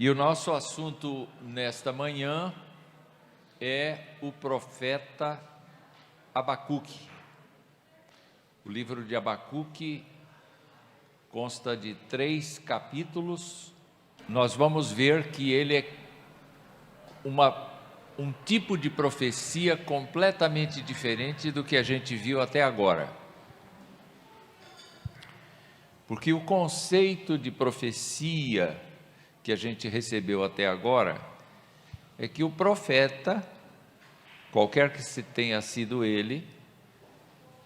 E o nosso assunto nesta manhã é o profeta Abacuque. O livro de Abacuque consta de 3 capítulos. Nós vamos ver que ele é um tipo de profecia completamente diferente do que a gente viu até agora. Porque o conceito de profecia que a gente recebeu até agora é que o profeta, qualquer que tenha sido ele,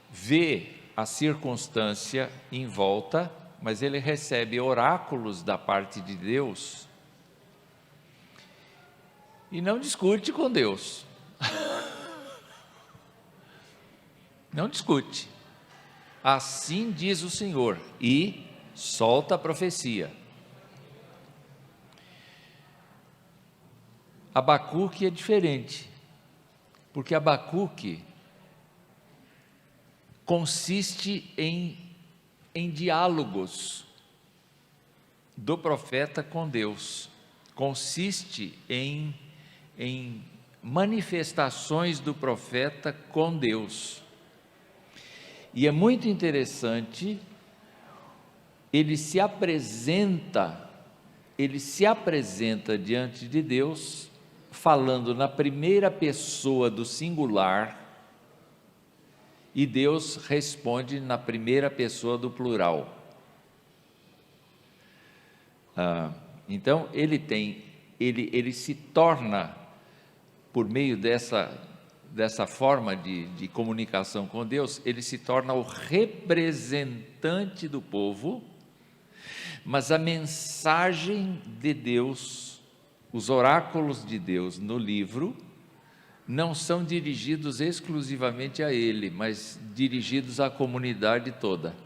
vê a circunstância em volta, mas ele recebe oráculos da parte de Deus e não discute com Deus. Não discute. Assim diz o Senhor, e solta a profecia. Abacuque é diferente, porque Abacuque consiste em diálogos do profeta com Deus, consiste em manifestações do profeta com Deus. E é muito interessante, ele se apresenta diante de Deus, falando na primeira pessoa do singular, e Deus responde na primeira pessoa do plural. Então ele se torna, por meio dessa forma de comunicação com Deus, ele se torna o representante do povo, mas a mensagem de Deus, os oráculos de Deus no livro, não são dirigidos exclusivamente a ele, mas dirigidos à comunidade toda.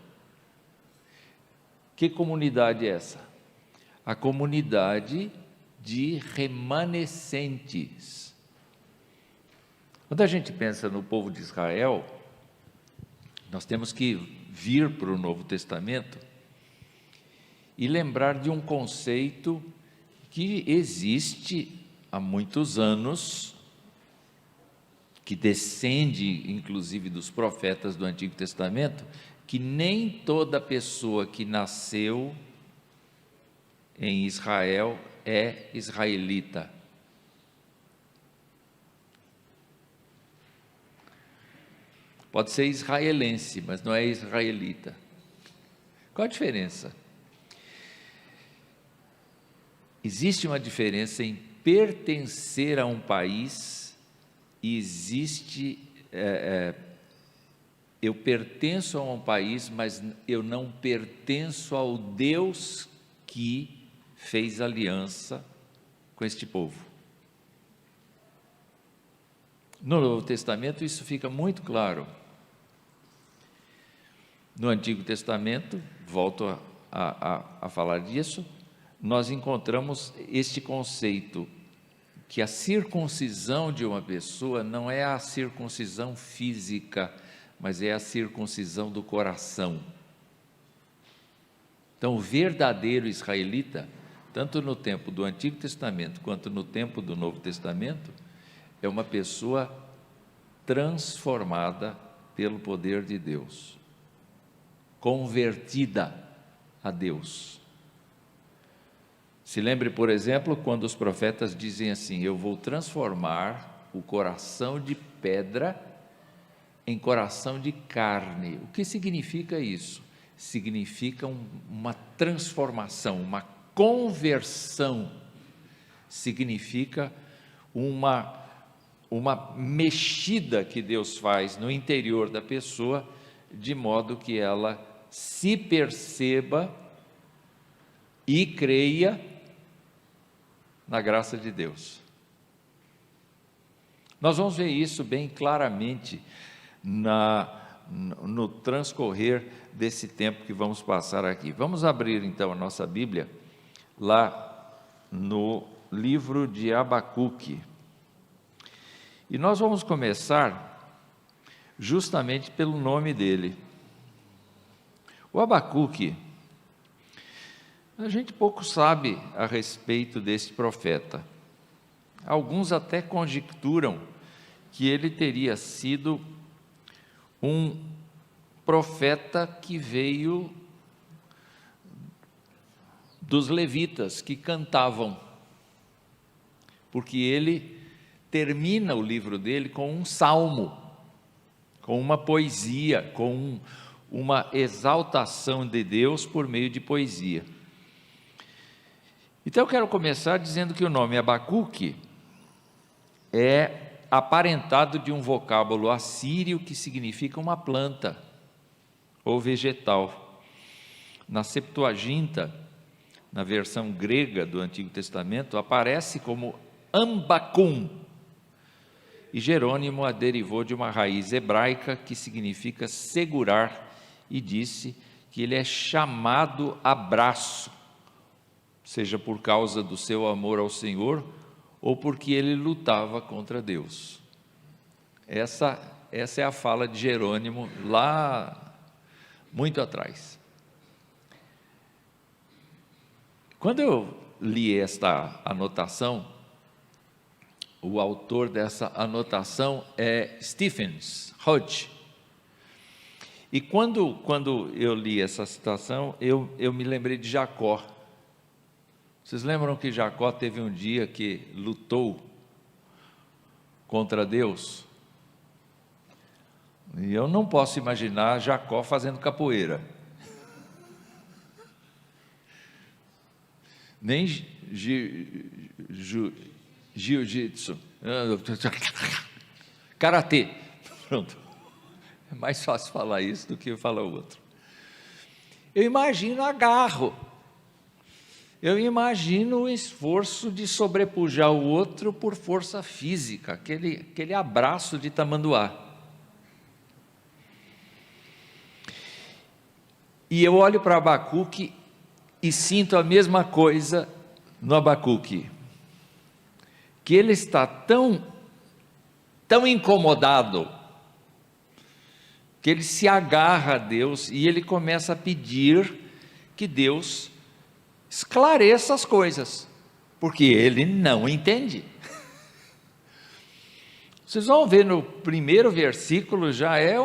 Que comunidade é essa? A comunidade de remanescentes. Quando a gente pensa no povo de Israel, nós temos que vir para o Novo Testamento e lembrar de um conceito que existe há muitos anos, que descende inclusive dos profetas do Antigo Testamento, que nem toda pessoa que nasceu em Israel é israelita. Pode ser israelense, mas não é israelita. Qual a diferença? Existe uma diferença em pertencer a um país e existe, eu pertenço a um país, mas eu não pertenço ao Deus que fez aliança com este povo. No Novo Testamento isso fica muito claro. No Antigo Testamento, volto a falar disso, nós encontramos este conceito, que a circuncisão de uma pessoa não é a circuncisão física, mas é a circuncisão do coração. Então, o verdadeiro israelita, tanto no tempo do Antigo Testamento quanto no tempo do Novo Testamento, é uma pessoa transformada pelo poder de Deus, convertida a Deus. Se lembre, por exemplo, quando os profetas dizem assim: eu vou transformar o coração de pedra em coração de carne. O que significa isso? Significa uma transformação, uma conversão, significa uma mexida que Deus faz no interior da pessoa, de modo que ela se perceba e creia na graça de Deus. Nós vamos ver isso bem claramente no transcorrer desse tempo que vamos passar aqui. Vamos abrir então a nossa Bíblia lá no livro de Abacuque. E nós vamos começar justamente pelo nome dele. O Abacuque A gente pouco sabe a respeito desse profeta. Alguns até conjecturam que ele teria sido um profeta que veio dos levitas que cantavam, porque ele termina o livro dele com um salmo, com uma poesia, com uma exaltação de Deus por meio de poesia. Então eu quero começar dizendo que o nome Abacuque é aparentado de um vocábulo assírio que significa uma planta ou vegetal. Na Septuaginta, na versão grega do Antigo Testamento, aparece como Ambacum, e Jerônimo a derivou de uma raiz hebraica que significa segurar, e disse que ele é chamado abraço, seja por causa do seu amor ao Senhor, ou porque ele lutava contra Deus. Essa é a fala de Jerônimo lá muito atrás. Quando eu li esta anotação, o autor dessa anotação é Stephen Hodge. E quando eu li essa citação, eu me lembrei de Jacó. Vocês lembram que Jacó teve um dia que lutou contra Deus? E eu não posso imaginar Jacó fazendo capoeira, nem jiu-jitsu, karatê. Pronto, é mais fácil falar isso do que falar o outro. Eu imagino agarro. Eu imagino o esforço de sobrepujar o outro por força física, aquele abraço de tamanduá. E eu olho para Abacuque e sinto a mesma coisa no Abacuque, que ele está tão incomodado, que ele se agarra a Deus e ele começa a pedir que Deus esclareça as coisas, porque ele não entende. Vocês vão ver no primeiro versículo, já é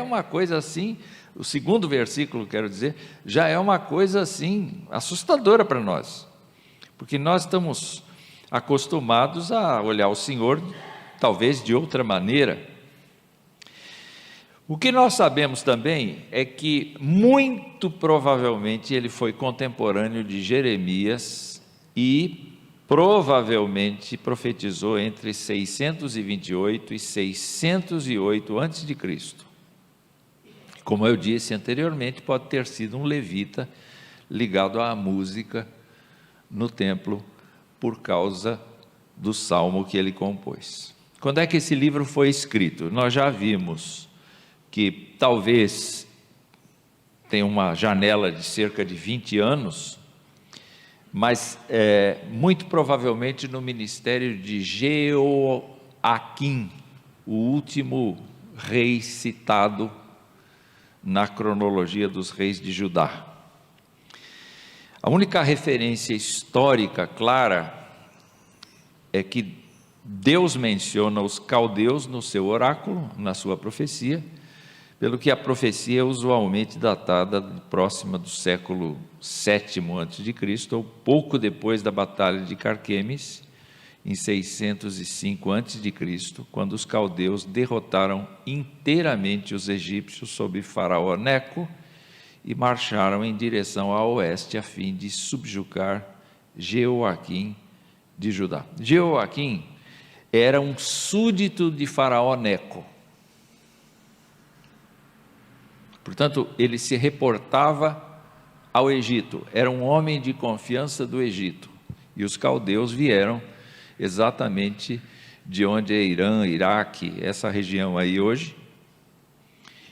uma coisa assim, o segundo versículo, quero dizer, já é uma coisa assim, assustadora para nós, porque nós estamos acostumados a olhar o Senhor, talvez de outra maneira. O que nós sabemos também é que, muito provavelmente, ele foi contemporâneo de Jeremias e provavelmente profetizou entre 628 e 608 a.C. Como eu disse anteriormente, pode ter sido um levita ligado à música no templo por causa do salmo que ele compôs. Quando é que esse livro foi escrito? Nós já vimos que talvez tenha uma janela de cerca de 20 anos, mas muito provavelmente no ministério de Jeoaquim, o último rei citado na cronologia dos reis de Judá. A única referência histórica clara é que Deus menciona os caldeus no seu oráculo, na sua profecia, pelo que a profecia é usualmente datada próxima do século VII a.C., ou pouco depois da batalha de Carquemes, em 605 a.C., quando os caldeus derrotaram inteiramente os egípcios sob Faraó Neco e marcharam em direção a oeste a fim de subjugar Jeoaquim de Judá. Jeoaquim era um súdito de Faraó Neco. Portanto, ele se reportava ao Egito, era um homem de confiança do Egito, e os caldeus vieram exatamente de onde é Irã, Iraque, essa região aí hoje,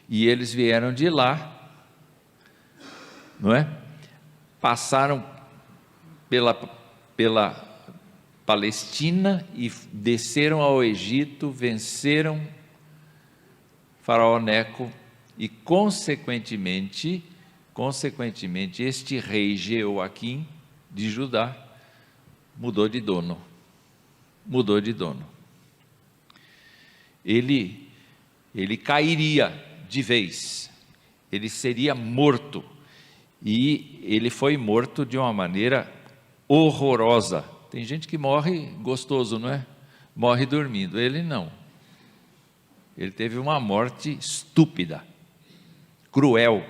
e eles vieram de lá, não é? Passaram pela Palestina e desceram ao Egito, venceram Faraó Neco e, consequentemente, consequentemente, este rei Jeoaquim de Judá mudou de dono. Mudou de dono. Ele cairia de vez, ele seria morto, e ele foi morto de uma maneira horrorosa. Tem gente que morre gostoso, não é? Morre dormindo, ele não. Ele teve uma morte estúpida, cruel.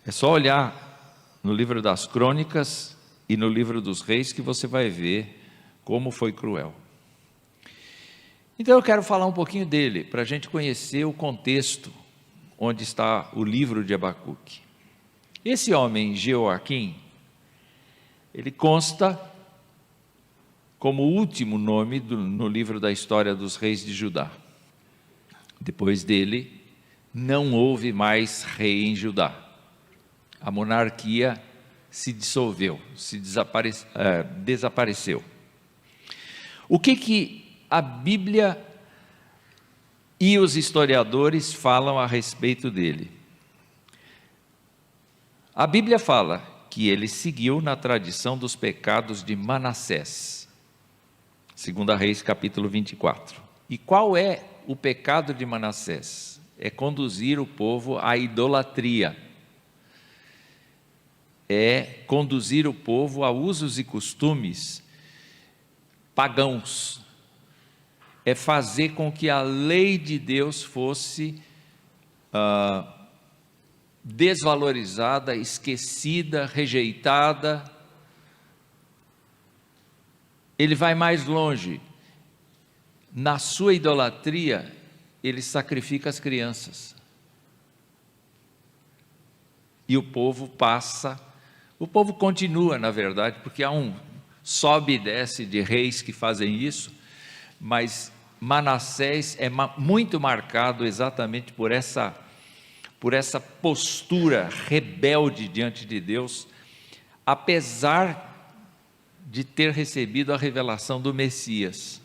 É só olhar no livro das Crônicas e no livro dos Reis que você vai ver como foi cruel. Então eu quero falar um pouquinho dele, para a gente conhecer o contexto onde está o livro de Abacuque. Esse homem, Jeoaquim, ele consta como o último nome no livro da história dos reis de Judá. Depois dele, não houve mais rei em Judá. A monarquia se dissolveu, desapareceu. O que a Bíblia e os historiadores falam a respeito dele? A Bíblia fala que ele seguiu na tradição dos pecados de Manassés, 2 Reis capítulo 24. E qual é o pecado de Manassés? É conduzir o povo à idolatria, é conduzir o povo a usos e costumes pagãos, é fazer com que a lei de Deus fosse desvalorizada, esquecida, rejeitada. Ele vai mais longe. Na sua idolatria, ele sacrifica as crianças. E o povo continua, na verdade, porque há um sobe e desce de reis que fazem isso, mas Manassés é muito marcado exatamente por essa postura rebelde diante de Deus, apesar de ter recebido a revelação do Messias.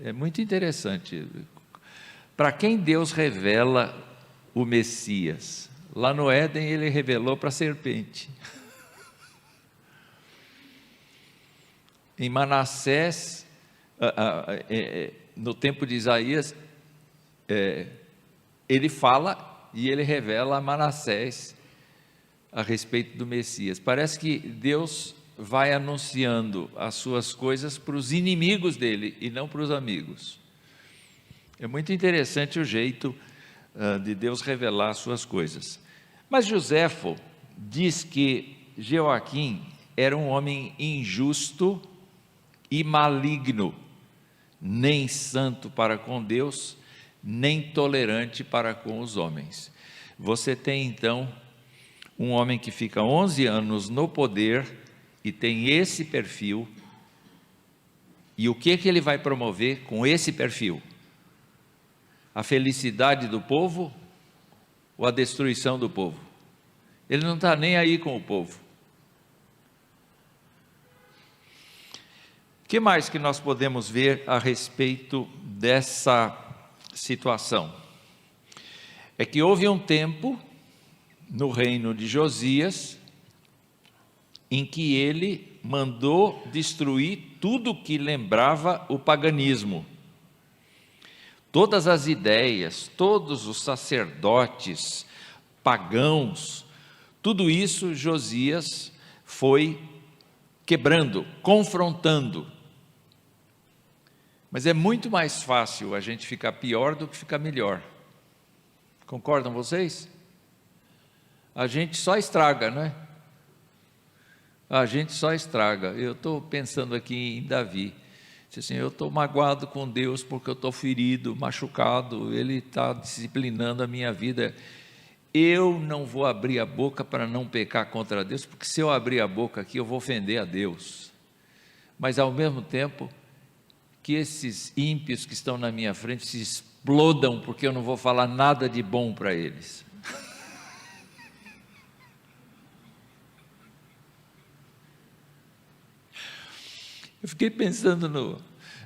É muito interessante. Para quem Deus revela o Messias? Lá no Éden ele revelou para a serpente. Em Manassés, no tempo de Isaías, ele fala e ele revela a Manassés a respeito do Messias. Parece que Deus vai anunciando as suas coisas para os inimigos dele e não para os amigos. É muito interessante o jeito de Deus revelar as suas coisas. Mas Joséfo diz que Jeoaquim era um homem injusto e maligno, nem santo para com Deus, nem tolerante para com os homens. Você tem então um homem que fica 11 anos no poder e tem esse perfil, e o que ele vai promover com esse perfil? A felicidade do povo ou a destruição do povo? Ele não está nem aí com o povo. O que mais que nós podemos ver a respeito dessa situação? É que houve um tempo no reino de Josias em que ele mandou destruir tudo que lembrava o paganismo. Todas as ideias, todos os sacerdotes pagãos, tudo isso Josias foi quebrando, confrontando. Mas é muito mais fácil a gente ficar pior do que ficar melhor. Concordam vocês? A gente só estraga, não é? A gente só estraga. Eu estou pensando aqui em Davi. Disse assim, eu estou magoado com Deus porque eu estou ferido, machucado, Ele está disciplinando a minha vida. Eu não vou abrir a boca para não pecar contra Deus, porque se eu abrir a boca aqui eu vou ofender a Deus. Mas ao mesmo tempo, que esses ímpios que estão na minha frente se explodam, porque eu não vou falar nada de bom para eles. Eu fiquei pensando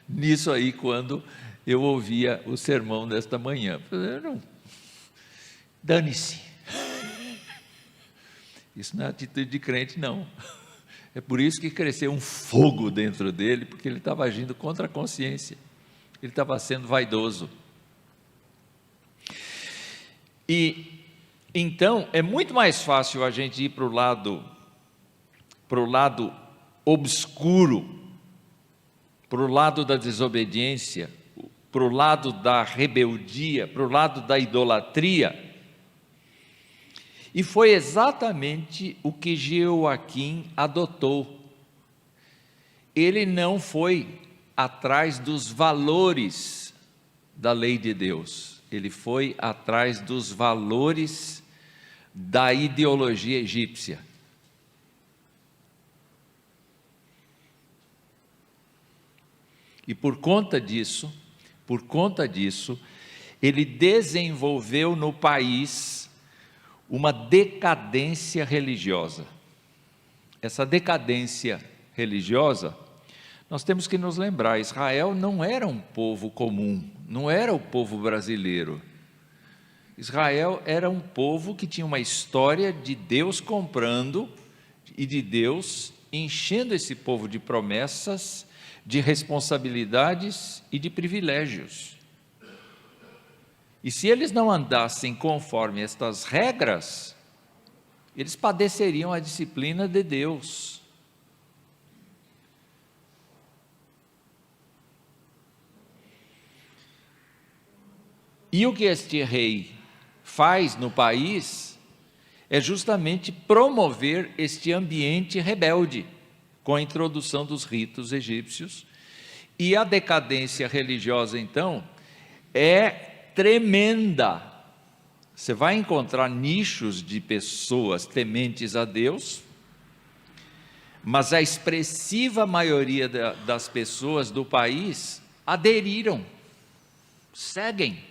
nisso aí quando eu ouvia o sermão desta manhã. Não, dane-se. Isso não é atitude de crente, não. É por isso que cresceu um fogo dentro dele, porque ele estava agindo contra a consciência, ele estava sendo vaidoso. E então é muito mais fácil a gente ir para o lado obscuro, para o lado da desobediência, para o lado da rebeldia, para o lado da idolatria. E foi exatamente o que Jeoaquim adotou. Ele não foi atrás dos valores da lei de Deus, ele foi atrás dos valores da ideologia egípcia. E por conta disso, ele desenvolveu no país uma decadência religiosa. Essa decadência religiosa, nós temos que nos lembrar, Israel não era um povo comum, não era o povo brasileiro. Israel era um povo que tinha uma história de Deus comprando e de Deus enchendo esse povo de promessas, de responsabilidades e de privilégios. E se eles não andassem conforme estas regras, eles padeceriam a disciplina de Deus. E o que este rei faz no país é justamente promover este ambiente rebelde, com a introdução dos ritos egípcios. E a decadência religiosa, então, é tremenda. Você vai encontrar nichos de pessoas tementes a Deus, mas a expressiva maioria das pessoas do país aderiram, seguem,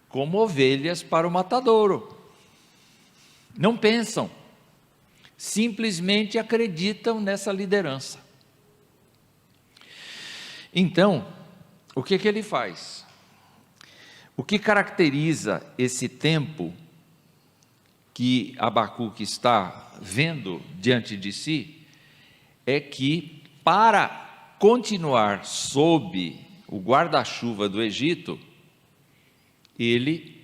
como ovelhas para o matadouro. Não pensam, simplesmente acreditam nessa liderança. Então, o que ele faz? O que caracteriza esse tempo que Abacuque está vendo diante de si é que, para continuar sob o guarda-chuva do Egito, ele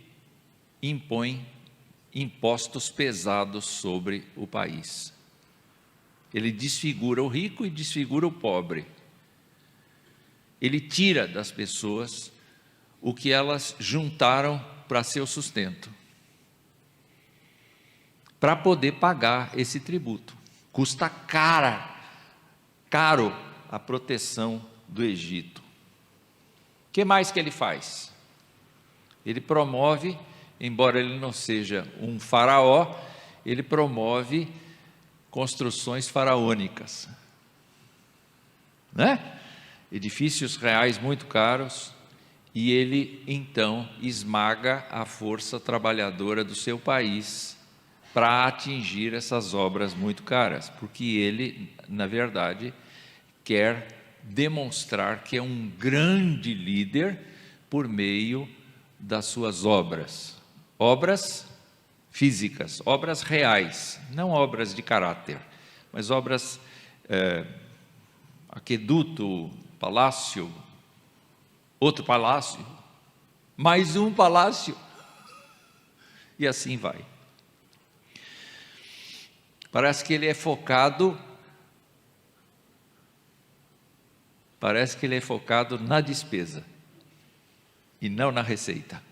impõe impostos pesados sobre o país. Ele desfigura o rico e desfigura o pobre. Ele tira das pessoas o que elas juntaram para seu sustento, para poder pagar esse tributo. Custa caro a proteção do Egito. O que mais que ele faz? Ele promove, embora ele não seja um faraó, ele promove construções faraônicas, né? Edifícios reais muito caros, e ele então esmaga a força trabalhadora do seu país para atingir essas obras muito caras, porque ele, na verdade, quer demonstrar que é um grande líder por meio das suas obras físicas, obras reais, não obras de caráter, mas obras, aqueduto, palácio, outro palácio, mais um palácio, e assim vai. Parece que ele é focado na despesa e não na receita.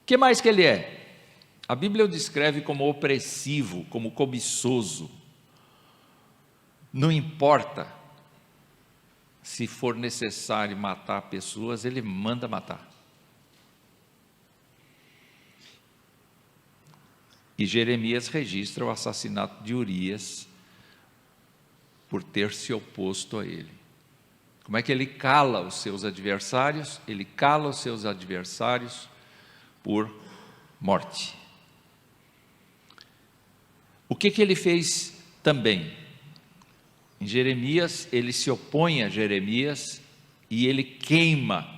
O que mais que ele é? A Bíblia o descreve como opressivo, como cobiçoso. Não importa se for necessário matar pessoas, ele manda matar. E Jeremias registra o assassinato de Urias por ter se oposto a ele. Como é que ele cala os seus adversários? Ele cala os seus adversários por morte. O que ele fez também? Em Jeremias, ele se opõe a Jeremias e ele queima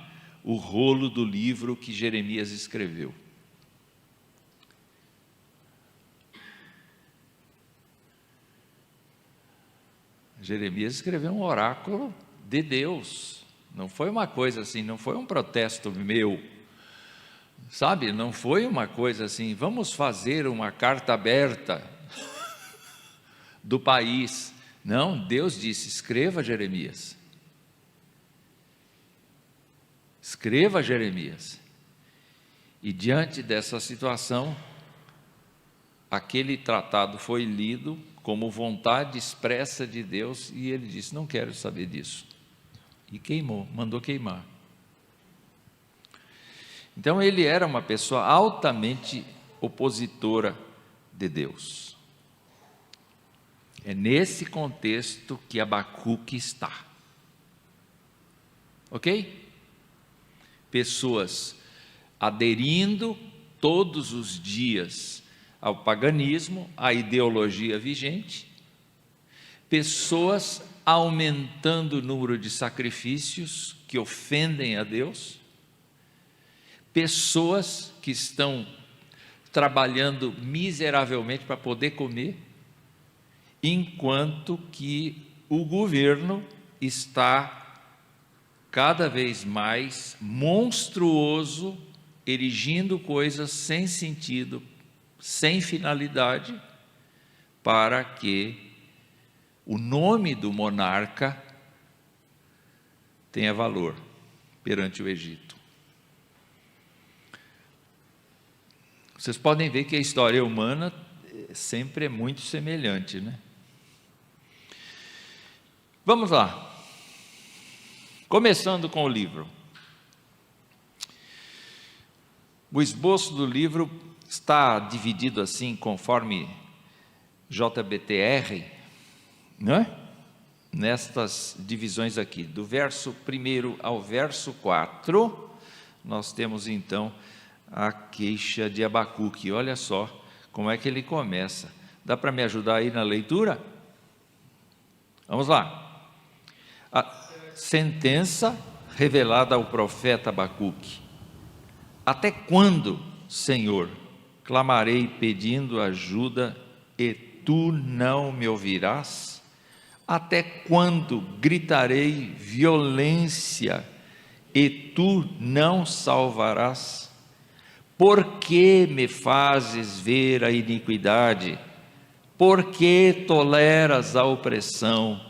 o rolo do livro que Jeremias escreveu. Jeremias escreveu um oráculo de Deus, não foi uma coisa assim, não foi um protesto meu, sabe, não foi uma coisa assim, vamos fazer uma carta aberta do país. Não, Deus disse, escreva Jeremias. Escreva Jeremias. E diante dessa situação, aquele tratado foi lido como vontade expressa de Deus, e ele disse, não quero saber disso. E queimou, mandou queimar. Então ele era uma pessoa altamente opositora de Deus. É nesse contexto que Abacuque está. Ok? Pessoas aderindo todos os dias ao paganismo, à ideologia vigente, pessoas aumentando o número de sacrifícios que ofendem a Deus, pessoas que estão trabalhando miseravelmente para poder comer, enquanto que o governo está cada vez mais monstruoso, erigindo coisas sem sentido, sem finalidade, para que o nome do monarca tenha valor perante o Egito. Vocês podem ver que a história humana sempre é muito semelhante, né? Vamos lá. Começando com o livro. O esboço do livro está dividido assim, conforme JBTR, não é? Nestas divisões aqui, do verso 1 ao verso 4, nós temos então a queixa de Abacuque. Olha só como é que ele começa. Dá para me ajudar aí na leitura? Vamos lá. A sentença revelada ao profeta Abacuque. Até quando, Senhor, clamarei pedindo ajuda e tu não me ouvirás? Até quando gritarei violência e tu não salvarás? Por que me fazes ver a iniquidade? Por que toleras a opressão?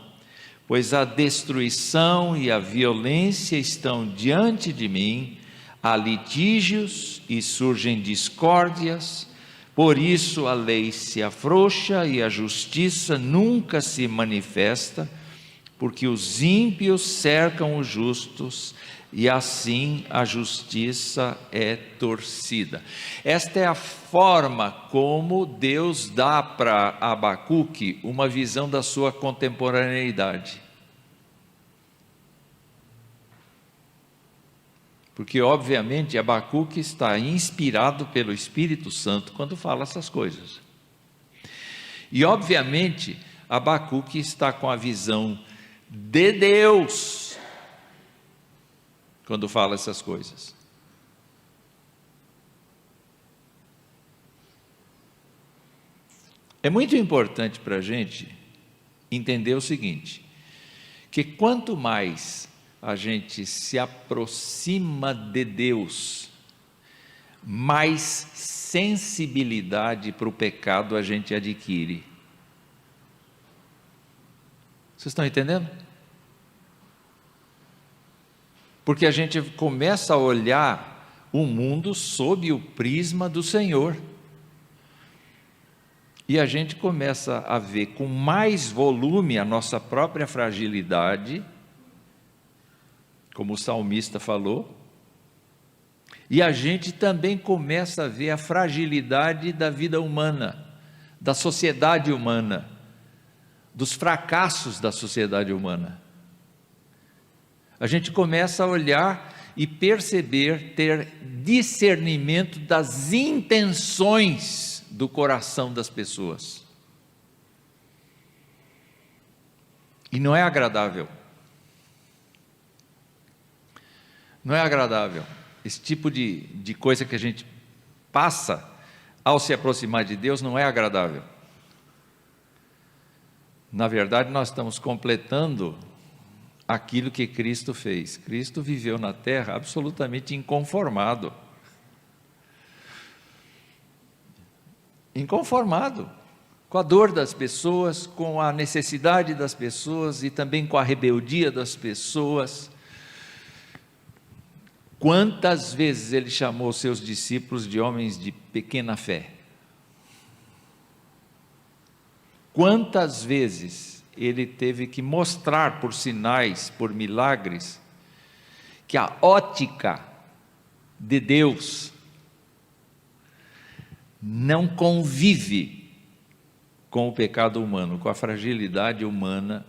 Pois a destruição e a violência estão diante de mim, há litígios e surgem discórdias, por isso a lei se afrouxa e a justiça nunca se manifesta, porque os ímpios cercam os justos, e assim a justiça é torcida. Esta é a forma como Deus dá para Abacuque uma visão da sua contemporaneidade. Porque, obviamente, Abacuque está inspirado pelo Espírito Santo quando fala essas coisas. E, obviamente, Abacuque está com a visão de Deus quando fala essas coisas. É muito importante para a gente entender o seguinte, que quanto mais a gente se aproxima de Deus, mais sensibilidade para o pecado a gente adquire. Vocês estão entendendo? Porque a gente começa a olhar o mundo sob o prisma do Senhor. E a gente começa a ver com mais volume a nossa própria fragilidade, como o salmista falou, e a gente também começa a ver a fragilidade da vida humana, da sociedade humana, dos fracassos da sociedade humana. A gente começa a olhar e perceber, ter discernimento das intenções do coração das pessoas. E não é agradável. Não é agradável. Esse tipo de coisa que a gente passa ao se aproximar de Deus não é agradável. Na verdade, nós estamos completando aquilo que Cristo fez. Cristo viveu na terra absolutamente inconformado. Inconformado com a dor das pessoas, com a necessidade das pessoas e também com a rebeldia das pessoas. Quantas vezes ele chamou seus discípulos de homens de pequena fé? Quantas vezes ele teve que mostrar por sinais, por milagres, que a ótica de Deus não convive com o pecado humano, com a fragilidade humana,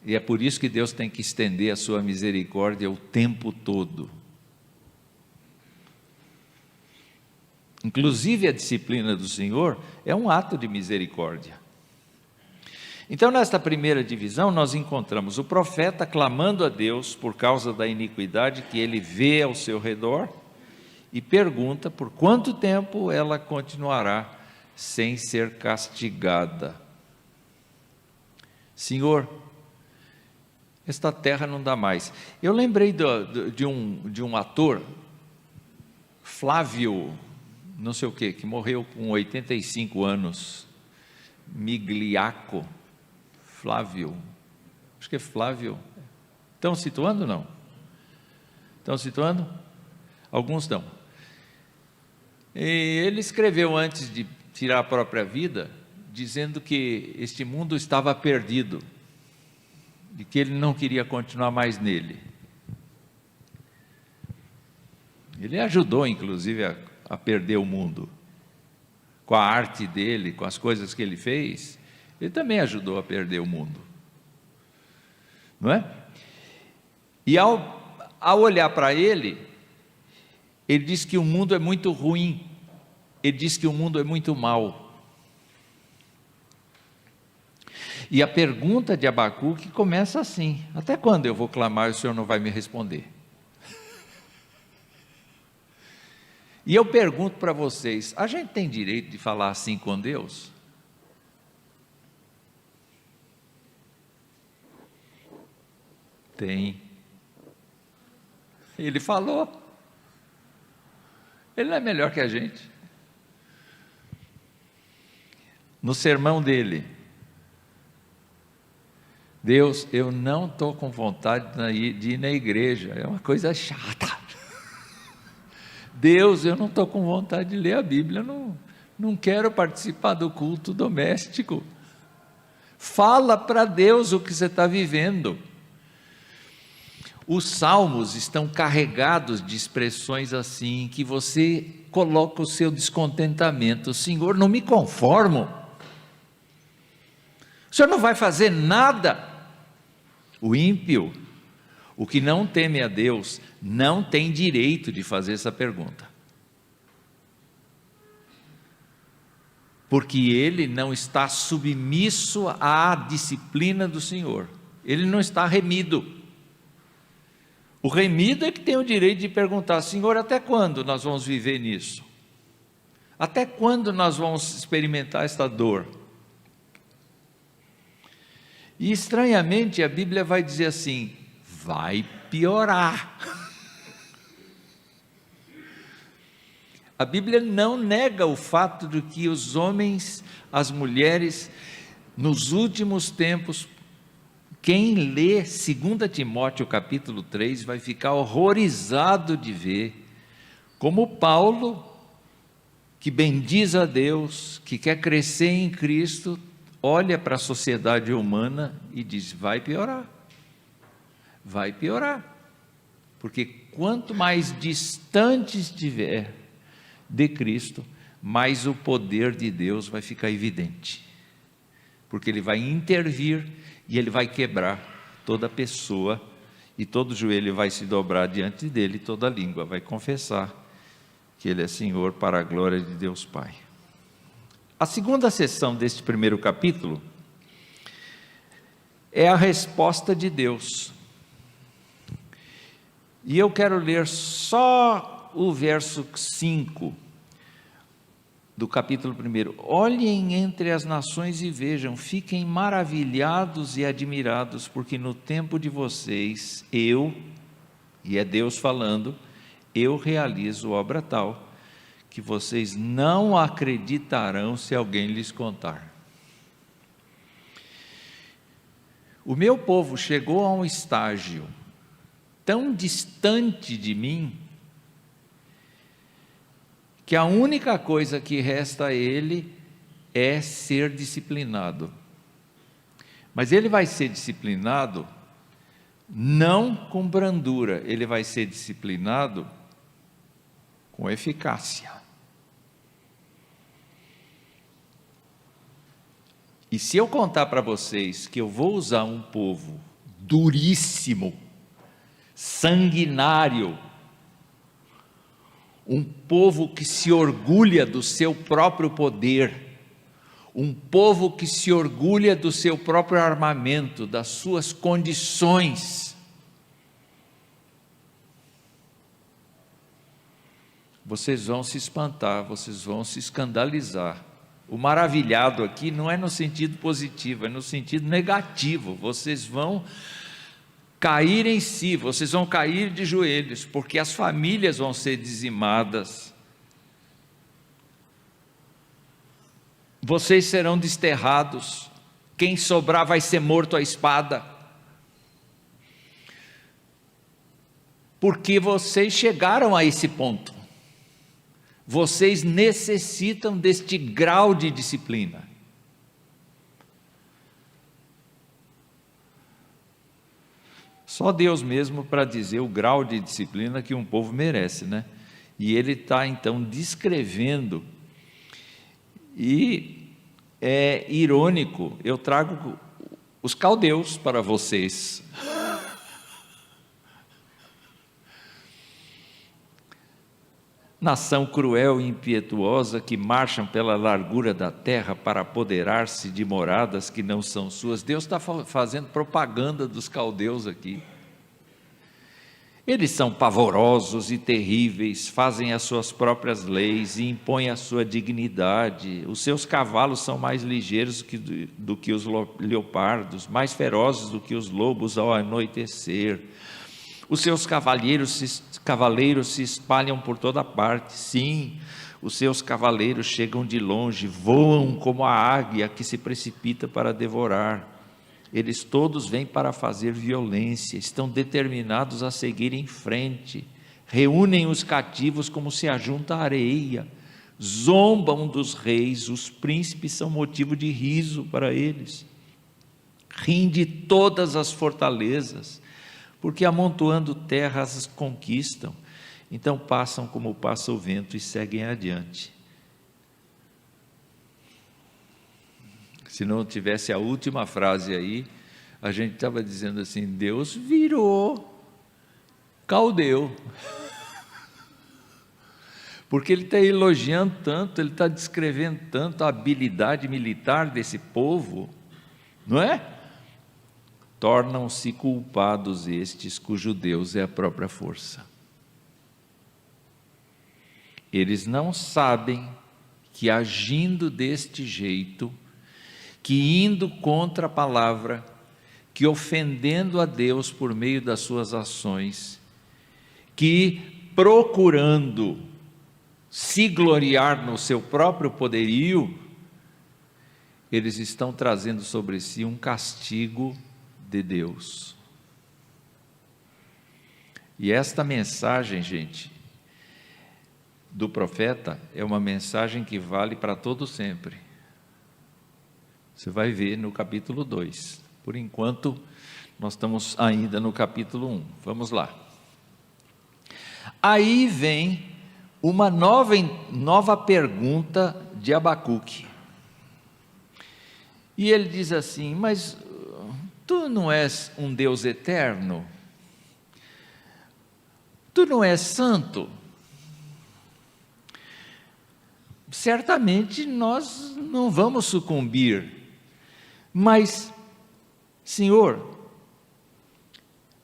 e é por isso que Deus tem que estender a sua misericórdia o tempo todo. Inclusive a disciplina do Senhor é um ato de misericórdia. Então, nesta primeira divisão, nós encontramos o profeta clamando a Deus por causa da iniquidade que ele vê ao seu redor e pergunta por quanto tempo ela continuará sem ser castigada. Senhor, esta terra não dá mais. Eu lembrei de um ator, Flávio, não sei o que morreu com 85 anos, Migliacco, Flávio, acho que é Flávio. Estão situando ou não? Estão situando? Alguns estão. E ele escreveu antes de tirar a própria vida, dizendo que este mundo estava perdido, e que ele não queria continuar mais nele. Ele ajudou, inclusive, a perder o mundo. Com a arte dele, com as coisas que ele fez, ele também ajudou a perder o mundo. Não é? E ao olhar para ele diz que o mundo é muito ruim, ele diz que o mundo é muito mau. E a pergunta de Abacuque começa assim: até quando eu vou clamar e o Senhor não vai me responder? E eu pergunto para vocês, a gente tem direito de falar assim com Deus? Tem. Ele falou. Ele não é melhor que a gente. No sermão dele, Deus, eu não estou com vontade de ir na igreja, é uma coisa chata. Deus, eu não estou com vontade de ler a Bíblia, não quero participar do culto doméstico. Fala para Deus o que você está vivendo. Os salmos estão carregados de expressões assim, que você coloca o seu descontentamento. Senhor, não me conformo. O Senhor não vai fazer nada. O ímpio, o que não teme a Deus, não tem direito de fazer essa pergunta. Porque ele não está submisso à disciplina do Senhor. Ele não está remido. O remido é que tem o direito de perguntar: Senhor, até quando nós vamos viver nisso? Até quando nós vamos experimentar esta dor? E estranhamente a Bíblia vai dizer assim: vai piorar. A Bíblia não nega o fato de que os homens, as mulheres, nos últimos tempos, quem lê 2 Timóteo capítulo 3 vai ficar horrorizado de ver como Paulo, que bendiz a Deus, que quer crescer em Cristo, olha para a sociedade humana e diz: vai piorar, porque quanto mais distante estiver de Cristo, mais o poder de Deus vai ficar evidente, porque Ele vai intervir e Ele vai quebrar toda pessoa, e todo joelho vai se dobrar diante dEle, toda língua vai confessar que Ele é Senhor, para a glória de Deus Pai. A segunda sessão deste primeiro capítulo é a resposta de Deus. E eu quero ler só o verso 5 do capítulo 1. Olhem entre as nações e vejam, fiquem maravilhados e admirados, porque no tempo de vocês, e é Deus falando, eu realizo obra tal, que vocês não acreditarão se alguém lhes contar. O meu povo chegou a um estágio tão distante de mim, que a única coisa que resta a ele é ser disciplinado. Mas ele vai ser disciplinado não com brandura, ele vai ser disciplinado com eficácia. E se eu contar para vocês que eu vou usar um povo duríssimo, sanguinário, um povo que se orgulha do seu próprio poder, um povo que se orgulha do seu próprio armamento, das suas condições, vocês vão se espantar, vocês vão se escandalizar. O maravilhado aqui não é no sentido positivo, é no sentido negativo. Vocês vão cair em si, vocês vão cair de joelhos, porque as famílias vão ser dizimadas, vocês serão desterrados, quem sobrar vai ser morto à espada, porque vocês chegaram a esse ponto, vocês necessitam deste grau de disciplina. Só Deus mesmo para dizer o grau de disciplina que um povo merece, né? E ele está então descrevendo, e é irônico, eu trago os caldeus para vocês. Nação cruel e impietuosa, que marcham pela largura da terra para apoderar-se de moradas que não são suas. Deus está fazendo propaganda dos caldeus aqui. Eles são pavorosos e terríveis, fazem as suas próprias leis e impõem a sua dignidade. Os seus cavalos são mais ligeiros do que os leopardos, mais ferozes do que os lobos ao anoitecer. Os seus cavaleiros se espalham por toda parte, sim, os seus cavaleiros chegam de longe, voam como a águia que se precipita para devorar. Eles todos vêm para fazer violência, estão determinados a seguir em frente, reúnem os cativos como se ajunta a areia, zombam dos reis, os príncipes são motivo de riso para eles, riem de todas as fortalezas, porque amontoando terras as conquistam, então passam como passa o vento e seguem adiante. Se não tivesse a última frase aí, a gente estava dizendo assim, Deus virou caldeu, porque ele está elogiando tanto, ele está descrevendo tanto a habilidade militar desse povo, não é? Tornam-se culpados estes, cujo Deus é a própria força. Eles não sabem que agindo deste jeito, que indo contra a palavra, que ofendendo a Deus por meio das suas ações, que procurando se gloriar no seu próprio poderio, eles estão trazendo sobre si um castigo de Deus. E esta mensagem, gente, do profeta, é uma mensagem que vale para todo sempre. Você vai ver no capítulo 2. Por enquanto, nós estamos ainda no capítulo 1. Vamos lá. Aí vem uma nova pergunta de Abacuque. E ele diz assim, mas tu não és um Deus eterno? Tu não és santo? Certamente nós não vamos sucumbir, mas, Senhor,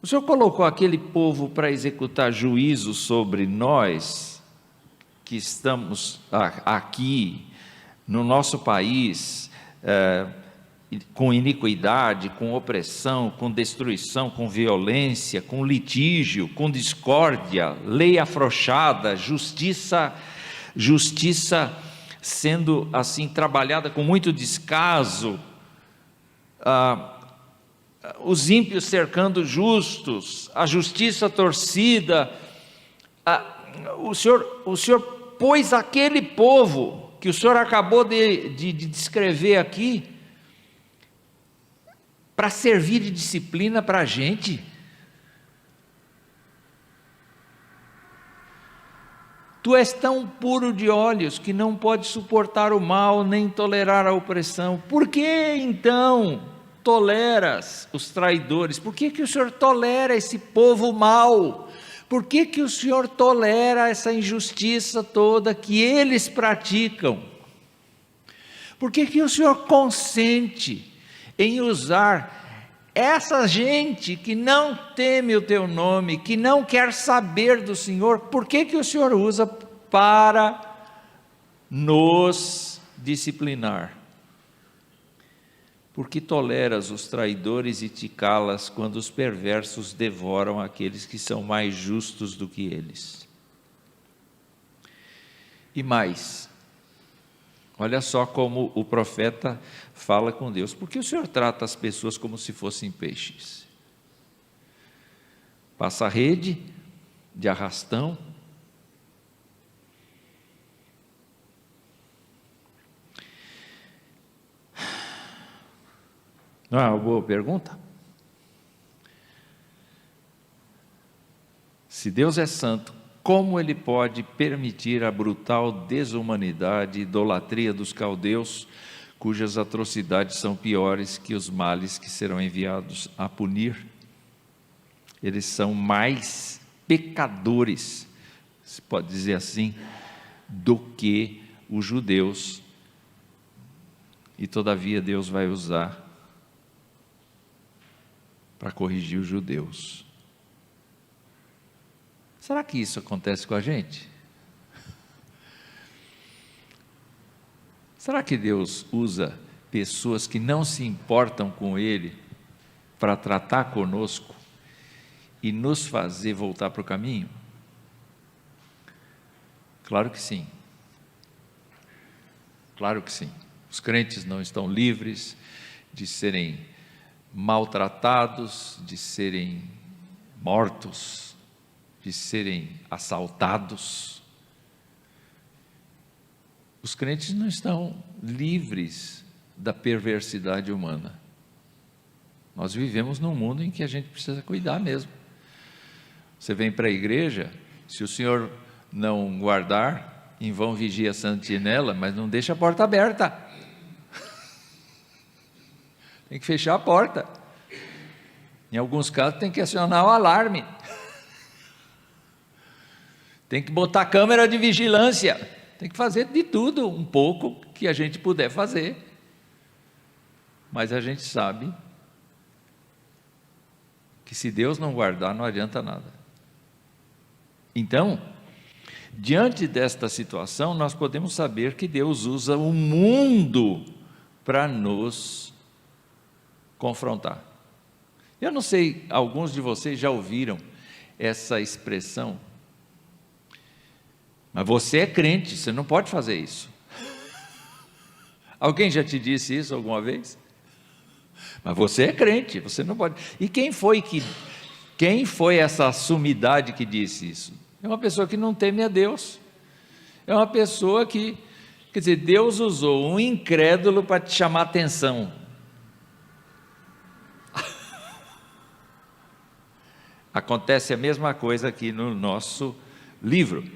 O Senhor colocou aquele povo para executar juízo sobre nós, que estamos aqui no nosso país, com iniquidade, com opressão, com destruição, com violência, com litígio, com discórdia, lei afrouxada, justiça sendo assim trabalhada com muito descaso, os ímpios cercando justos, a justiça torcida. O Senhor pôs aquele povo que o Senhor acabou de descrever aqui para servir de disciplina para a gente. Tu és tão puro de olhos que não pode suportar o mal nem tolerar a opressão. Por que então toleras os traidores? Por que o Senhor tolera esse povo mau? Por que o Senhor tolera essa injustiça toda que eles praticam? Por que o Senhor consente em usar essa gente que não teme o teu nome, que não quer saber do Senhor? Por que o Senhor usa para nos disciplinar? Porque toleras os traidores e te calas quando os perversos devoram aqueles que são mais justos do que eles. E mais, olha só como o profeta fala com Deus. Por que o Senhor trata as pessoas como se fossem peixes? Passa a rede de arrastão. Não é uma boa pergunta? Se Deus é santo, como Ele pode permitir a brutal desumanidade e idolatria dos caldeus, cujas atrocidades são piores que os males que serão enviados a punir? Eles são mais pecadores, se pode dizer assim, do que os judeus, e todavia Deus vai usar para corrigir os judeus. Será que isso acontece com a gente? Será que Deus usa pessoas que não se importam com Ele para tratar conosco e nos fazer voltar para o caminho? Claro que sim. Claro que sim. Os crentes não estão livres de serem maltratados, de serem mortos, de serem assaltados. Os crentes não estão livres da perversidade humana. Nós vivemos num mundo em que a gente precisa cuidar mesmo. Você vem para a igreja, se o Senhor não guardar, em vão vigia a sentinela, mas não deixa a porta aberta. Tem que fechar a porta. Em alguns casos tem que acionar o alarme. Tem que botar câmera de vigilância. Tem que fazer de tudo um pouco que a gente puder fazer. Mas a gente sabe que se Deus não guardar, não adianta nada. Então, diante desta situação, nós podemos saber que Deus usa o mundo para nos confrontar. Eu não sei, alguns de vocês já ouviram essa expressão, mas você é crente, você não pode fazer isso. Alguém já te disse isso alguma vez? Mas você é crente, você não pode. E quem foi essa sumidade que disse isso? É uma pessoa que não teme a Deus. É uma pessoa que, quer dizer, Deus usou um incrédulo para te chamar atenção. Acontece a mesma coisa aqui no nosso livro.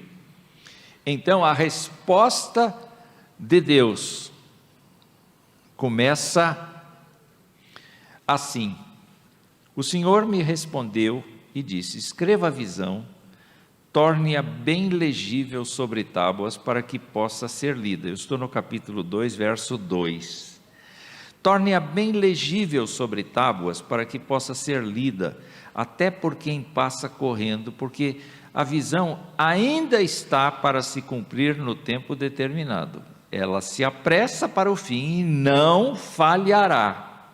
Então, a resposta de Deus começa assim: o Senhor me respondeu e disse: escreva a visão, torne-a bem legível sobre tábuas para que possa ser lida. Eu estou no capítulo 2, verso 2. torne-a bem legível sobre tábuas, para que possa ser lida, até por quem passa correndo, porque a visão ainda está para se cumprir no tempo determinado. Ela se apressa para o fim e não falhará.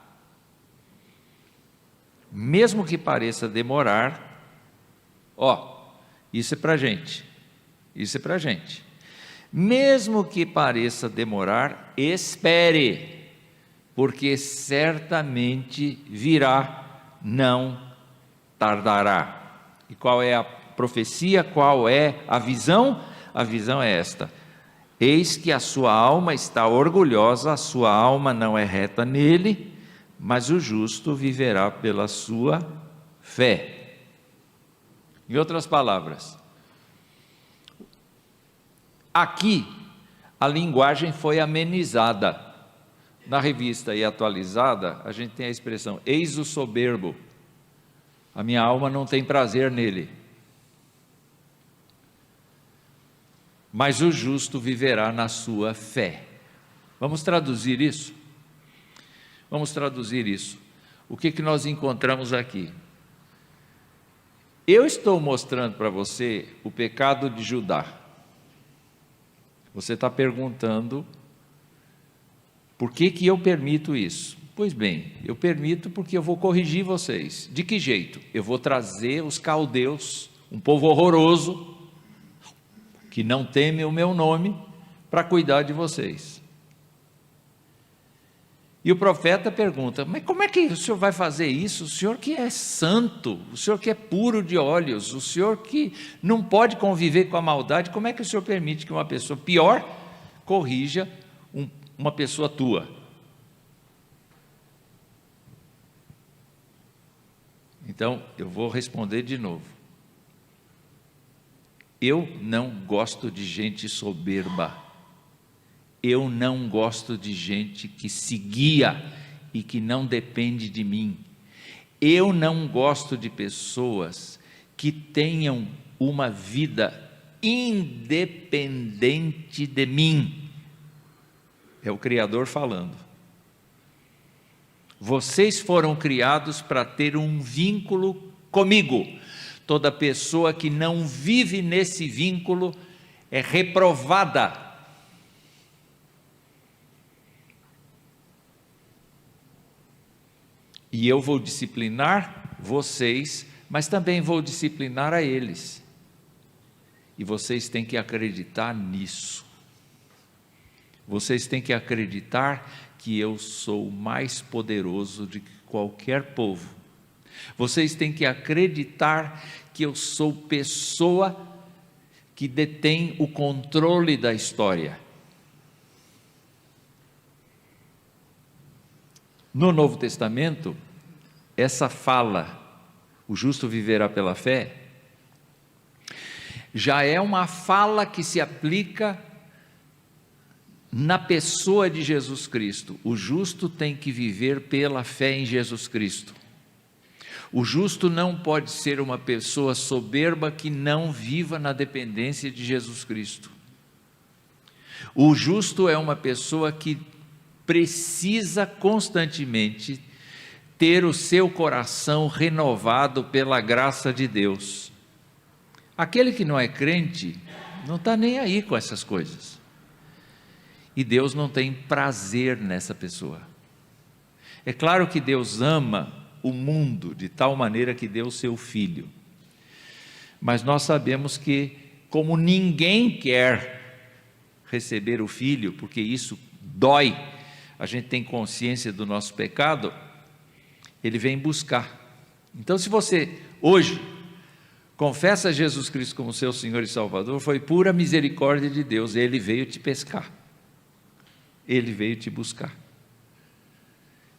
Mesmo que pareça demorar, isso é para a gente, isso é para a gente. Mesmo que pareça demorar, espere, porque certamente virá, não tardará. E qual é a profecia? Qual é a visão? A visão é esta: eis que a sua alma está orgulhosa, a sua alma não é reta nele, mas o justo viverá pela sua fé. Em outras palavras, aqui a linguagem foi amenizada. Na revista e atualizada, a gente tem a expressão, eis o soberbo, a minha alma não tem prazer nele, mas o justo viverá na sua fé. Vamos traduzir isso? Vamos traduzir isso. O que nós encontramos aqui? Eu estou mostrando para você o pecado de Judá. Você está perguntando, por que eu permito isso? Pois bem, eu permito porque eu vou corrigir vocês. De que jeito? Eu vou trazer os caldeus, um povo horroroso, que não teme o meu nome, para cuidar de vocês. E o profeta pergunta, mas como é que o senhor vai fazer isso? O senhor que é santo, o senhor que é puro de olhos, o senhor que não pode conviver com a maldade, como é que o senhor permite que uma pessoa pior corrija uma pessoa tua? Então, eu vou responder de novo. Eu não gosto de gente soberba. Eu não gosto de gente que se guia e que não depende de mim. Eu não gosto de pessoas que tenham uma vida independente de mim. É o Criador falando. Vocês foram criados para ter um vínculo comigo. Toda pessoa que não vive nesse vínculo é reprovada. E eu vou disciplinar vocês, mas também vou disciplinar a eles. E vocês têm que acreditar nisso. Vocês têm que acreditar que eu sou mais poderoso do que qualquer povo. Vocês têm que acreditar que eu sou pessoa que detém o controle da história. No Novo Testamento, essa fala, o justo viverá pela fé, já é uma fala que se aplica na pessoa de Jesus Cristo. O justo tem que viver pela fé em Jesus Cristo. O justo não pode ser uma pessoa soberba que não viva na dependência de Jesus Cristo. O justo é uma pessoa que precisa constantemente ter o seu coração renovado pela graça de Deus. Aquele que não é crente não está nem aí com essas coisas. E Deus não tem prazer nessa pessoa. É claro que Deus ama o mundo de tal maneira que deu o seu Filho. Mas nós sabemos que, como ninguém quer receber o Filho, porque isso dói, a gente tem consciência do nosso pecado, Ele vem buscar. Então, se você hoje confessa Jesus Cristo como seu Senhor e Salvador, foi pura misericórdia de Deus, Ele veio te pescar. Ele veio te buscar.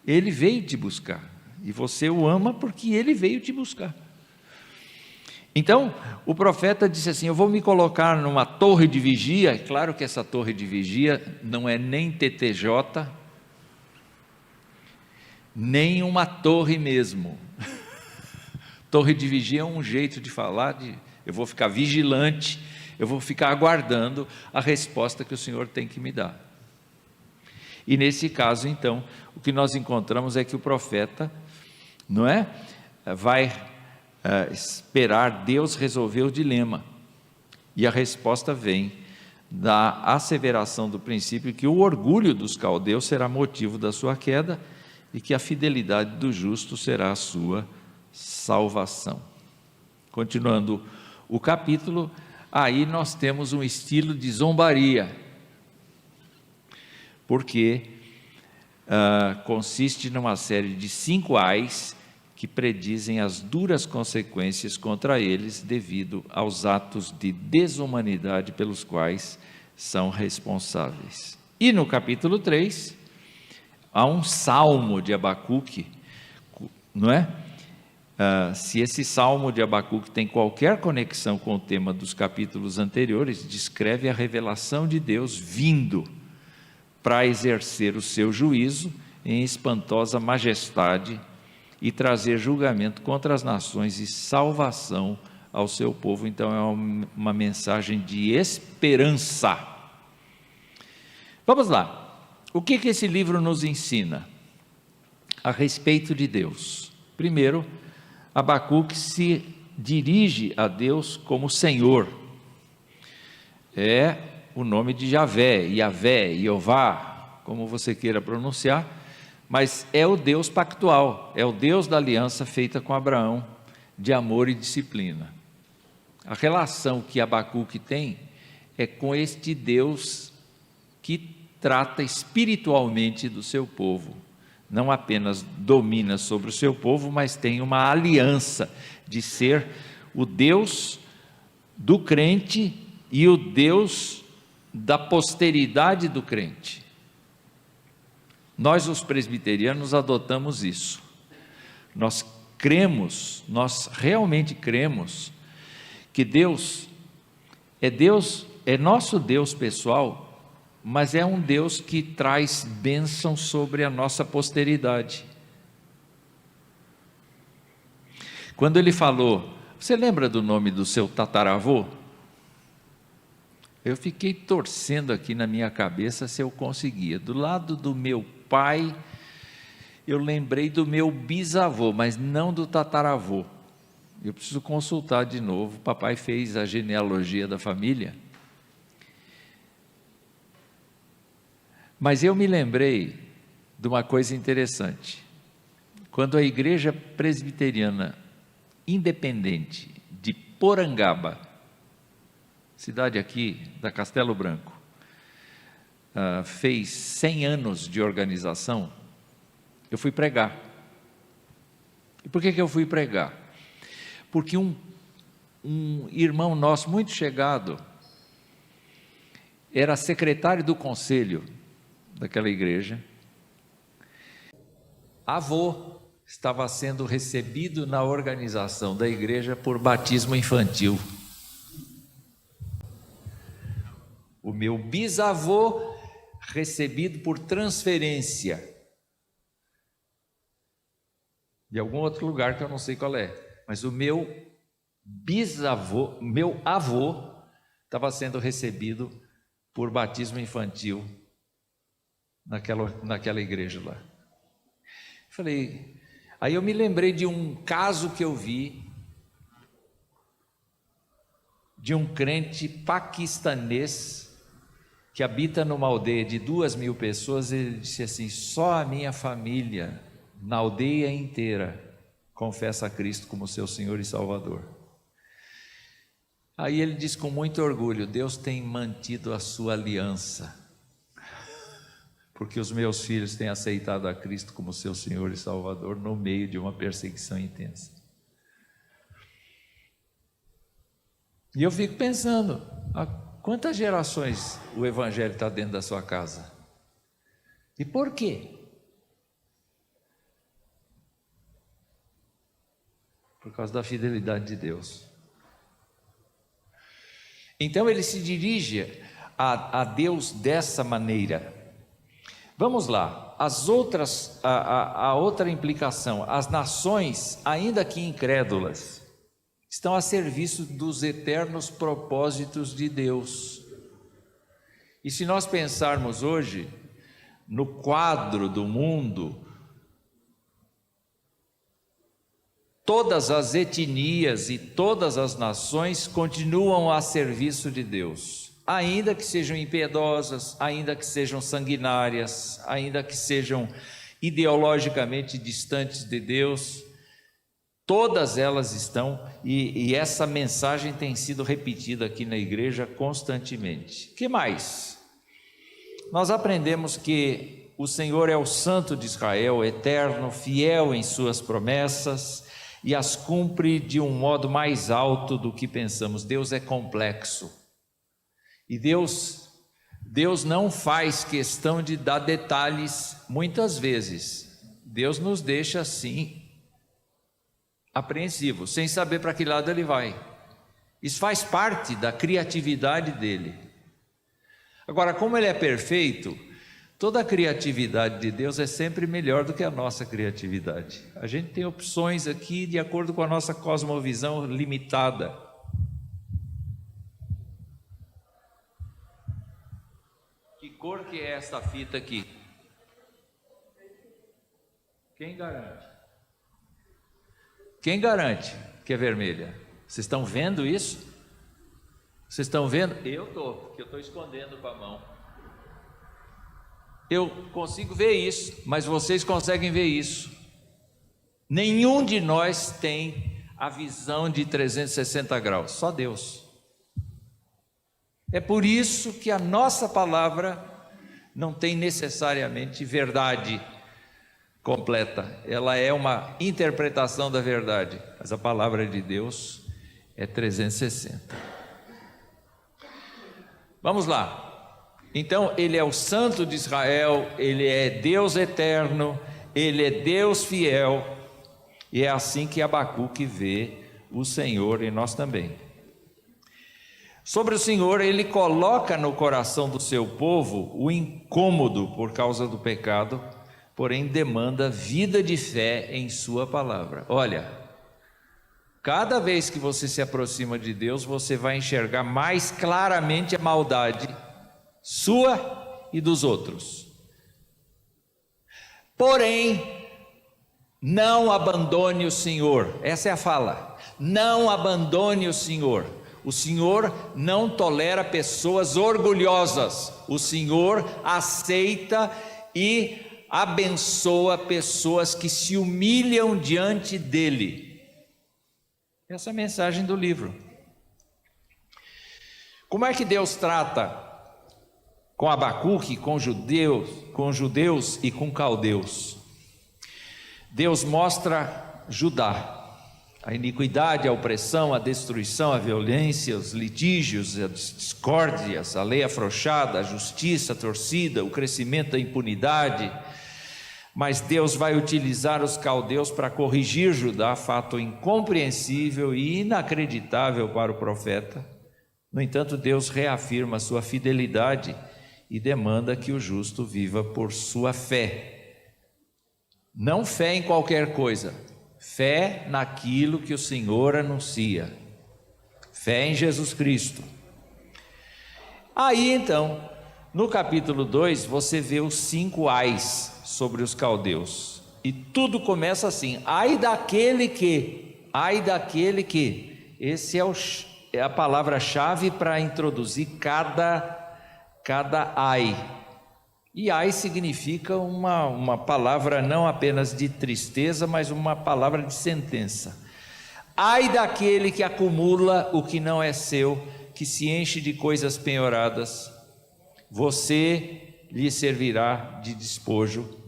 Ele veio te buscar. E você o ama porque Ele veio te buscar. Então, o profeta disse assim, eu vou me colocar numa torre de vigia. É claro que essa torre de vigia não é nem TTJ, nem uma torre mesmo. Torre de vigia é um jeito de falar, eu vou ficar vigilante, eu vou ficar aguardando a resposta que o Senhor tem que me dar. E nesse caso, então, o que nós encontramos é que o profeta, não é? Vai esperar Deus resolver o dilema. E a resposta vem da asseveração do princípio que o orgulho dos caldeus será motivo da sua queda e que a fidelidade do justo será a sua salvação. Continuando o capítulo, aí nós temos um estilo de zombaria, porque consiste numa série de 5 ais que predizem as duras consequências contra eles devido aos atos de desumanidade pelos quais são responsáveis. E no capítulo 3, há um salmo de Abacuque, não é? Se esse salmo de Abacuque tem qualquer conexão com o tema dos capítulos anteriores, descreve a revelação de Deus vindo para exercer o seu juízo em espantosa majestade e trazer julgamento contra as nações e salvação ao seu povo. Então é uma mensagem de esperança. Vamos lá, o que esse livro nos ensina a respeito de Deus? Primeiro, Abacuque se dirige a Deus como Senhor, é o nome de Javé, Yavé, Jeová, como você queira pronunciar, mas é o Deus pactual, é o Deus da aliança feita com Abraão, de amor e disciplina. A relação que Abacuque tem é com este Deus que trata espiritualmente do seu povo, não apenas domina sobre o seu povo, mas tem uma aliança de ser o Deus do crente e o Deus da posteridade do crente. Nós, os presbiterianos, adotamos isso. Nós realmente cremos que Deus, é nosso Deus pessoal, mas é um Deus que traz bênção sobre a nossa posteridade. Quando ele falou, você lembra do nome do seu tataravô? Eu fiquei torcendo aqui na minha cabeça se eu conseguia. Do lado do meu pai, eu lembrei do meu bisavô, mas não do tataravô. Eu preciso consultar de novo. O papai fez a genealogia da família. Mas eu me lembrei de uma coisa interessante. Quando a Igreja Presbiteriana Independente de Porangaba, cidade aqui da Castelo Branco, fez 100 anos de organização, eu fui pregar. E por que eu fui pregar? Porque um irmão nosso muito chegado era secretário do conselho daquela igreja. Avô estava sendo recebido na organização da igreja por batismo infantil. O meu bisavô recebido por transferência de algum outro lugar que eu não sei qual é, mas o meu bisavô, meu avô, estava sendo recebido por batismo infantil naquela igreja lá. Aí eu me lembrei de um caso que eu vi de um crente paquistanês que habita numa aldeia de 2.000 pessoas. Ele disse assim: só a minha família na aldeia inteira confessa a Cristo como seu Senhor e Salvador. Aí ele diz com muito orgulho: Deus tem mantido a sua aliança, porque os meus filhos têm aceitado a Cristo como seu Senhor e Salvador no meio de uma perseguição intensa. E eu fico pensando, há quantas gerações o Evangelho está dentro da sua casa? E por quê? Por causa da fidelidade de Deus. Então ele se dirige a Deus dessa maneira. Vamos lá, a outra implicação: as nações, ainda que incrédulas, estão a serviço dos eternos propósitos de Deus. E se nós pensarmos hoje, no quadro do mundo, todas as etnias e todas as nações continuam a serviço de Deus, ainda que sejam impiedosas, ainda que sejam sanguinárias, ainda que sejam ideologicamente distantes de Deus, todas elas estão, e essa mensagem tem sido repetida aqui na igreja constantemente. Que mais? Nós aprendemos que o Senhor é o Santo de Israel, eterno, fiel em suas promessas, e as cumpre de um modo mais alto do que pensamos. Deus é complexo, e Deus não faz questão de dar detalhes. Muitas vezes Deus nos deixa assim, apreensivos, sem saber para que lado Ele vai. Isso faz parte da criatividade dele. Agora, como Ele é perfeito, toda a criatividade de Deus é sempre melhor do que a nossa criatividade. A gente tem opções aqui de acordo com a nossa cosmovisão limitada. Que cor que é esta fita aqui? Quem garante? Quem garante que é vermelha? Vocês estão vendo isso? Vocês estão vendo? Eu estou, porque eu estou escondendo com a mão. Eu consigo ver isso, mas vocês conseguem ver isso. Nenhum de nós tem a visão de 360 graus, só Deus. É por isso que a nossa palavra não tem necessariamente verdade completa. Ela é uma interpretação da verdade, mas a palavra de Deus é 360. Vamos lá. Então, Ele é o Santo de Israel, Ele é Deus eterno, Ele é Deus fiel, e é assim que Abacuque vê o Senhor, e nós também. Sobre o Senhor, Ele coloca no coração do seu povo o incômodo por causa do pecado, porém demanda vida de fé em sua palavra. Olha, cada vez que você se aproxima de Deus, você vai enxergar mais claramente a maldade sua e dos outros. Porém, não abandone o Senhor. Essa é a fala. Não abandone o Senhor. O Senhor não tolera pessoas orgulhosas. O Senhor aceita e abençoa pessoas que se humilham diante dele. Essa é a mensagem do livro. Como é que Deus trata com Abacuque, com judeus e com caldeus? Deus mostra Judá, a iniquidade, a opressão, a destruição, a violência, os litígios, as discórdias, a lei afrouxada, a justiça torcida, o crescimento da impunidade. Mas Deus vai utilizar os caldeus para corrigir Judá, fato incompreensível e inacreditável para o profeta. No entanto, Deus reafirma sua fidelidade e demanda que o justo viva por sua fé. Não fé em qualquer coisa, fé naquilo que o Senhor anuncia, fé em Jesus Cristo. Aí então, no capítulo 2, você vê os 5 ais sobre os caldeus, e tudo começa assim: ai daquele que, esse é a palavra-chave para introduzir cada ai. E ai significa uma palavra não apenas de tristeza, mas uma palavra de sentença. Ai daquele que acumula o que não é seu, que se enche de coisas penhoradas, você lhe servirá de despojo,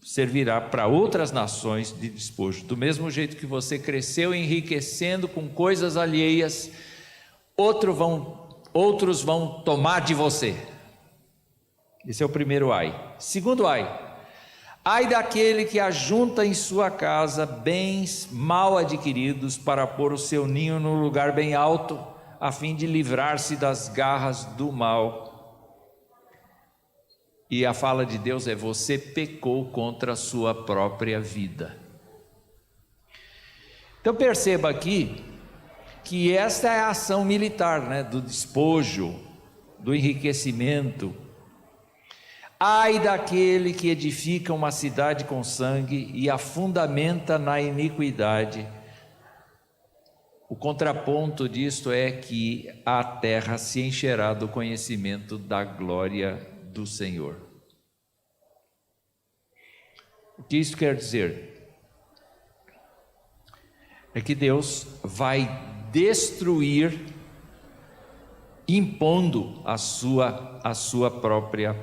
servirá para outras nações de despojo. Do mesmo jeito que você cresceu enriquecendo com coisas alheias, outros vão tomar de você. Esse é o primeiro ai. Segundo ai: ai daquele que ajunta em sua casa bens mal adquiridos para pôr o seu ninho num lugar bem alto, a fim de livrar-se das garras do mal. E a fala de Deus é: você pecou contra a sua própria vida. Então perceba aqui que esta é a ação militar, do despojo, do enriquecimento. Ai daquele que edifica uma cidade com sangue e a fundamenta na iniquidade. O contraponto disto é que a terra se encherá do conhecimento da glória do Senhor. O que isso quer dizer? É que Deus vai destruir, impondo a sua própria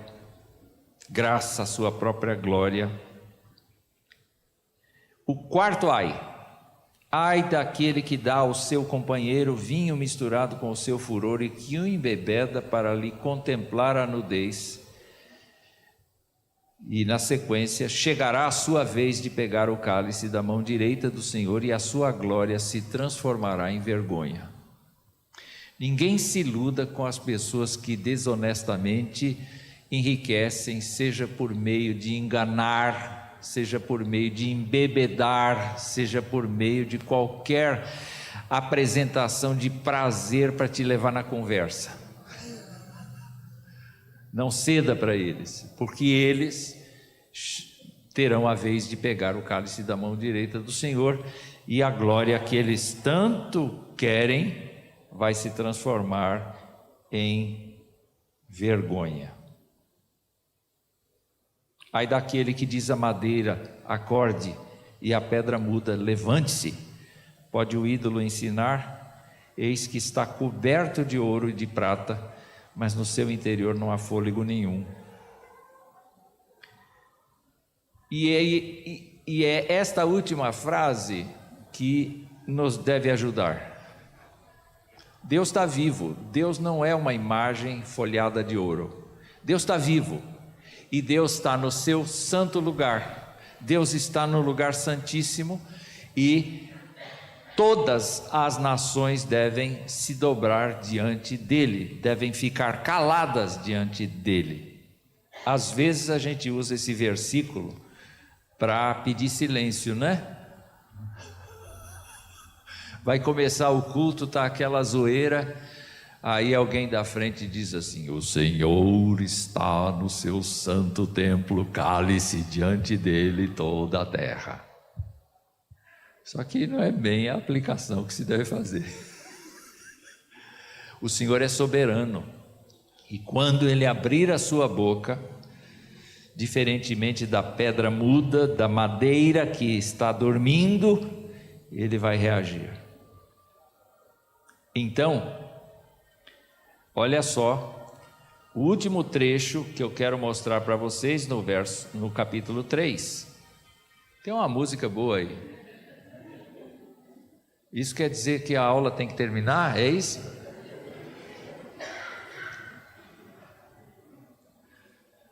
graça, a sua própria glória. O quarto ai daquele que dá ao seu companheiro vinho misturado com o seu furor e que o embebeda para lhe contemplar a nudez. E na sequência, chegará a sua vez de pegar o cálice da mão direita do Senhor e a sua glória se transformará em vergonha. Ninguém se iluda com as pessoas que desonestamente enriquecem, seja por meio de enganar, seja por meio de embebedar, seja por meio de qualquer apresentação de prazer para te levar na conversa. Não ceda para eles, porque eles terão a vez de pegar o cálice da mão direita do Senhor e a glória que eles tanto querem vai se transformar em vergonha. Ai daquele que diz à madeira, acorde, e à pedra muda, levante-se. Pode o ídolo ensinar? Eis que está coberto de ouro e de prata, mas no seu interior não há fôlego nenhum. E é esta última frase que nos deve ajudar. Deus está vivo, Deus não é uma imagem folhada de ouro. Deus está vivo e Deus está no seu santo lugar. Deus está no lugar santíssimo e todas as nações devem se dobrar diante dele, devem ficar caladas diante dele. Às vezes a gente usa esse versículo para pedir silêncio, né? Vai começar o culto, tá aquela zoeira, aí alguém da frente diz assim: o Senhor está no seu santo templo, cale-se diante dele toda a terra. Só que não é bem a aplicação que se deve fazer. O Senhor é soberano, e quando Ele abrir a sua boca, diferentemente da pedra muda, da madeira que está dormindo, Ele vai reagir. Então, olha só, o último trecho que eu quero mostrar para vocês no capítulo 3. Tem uma música boa aí. Isso quer dizer que a aula tem que terminar? É isso?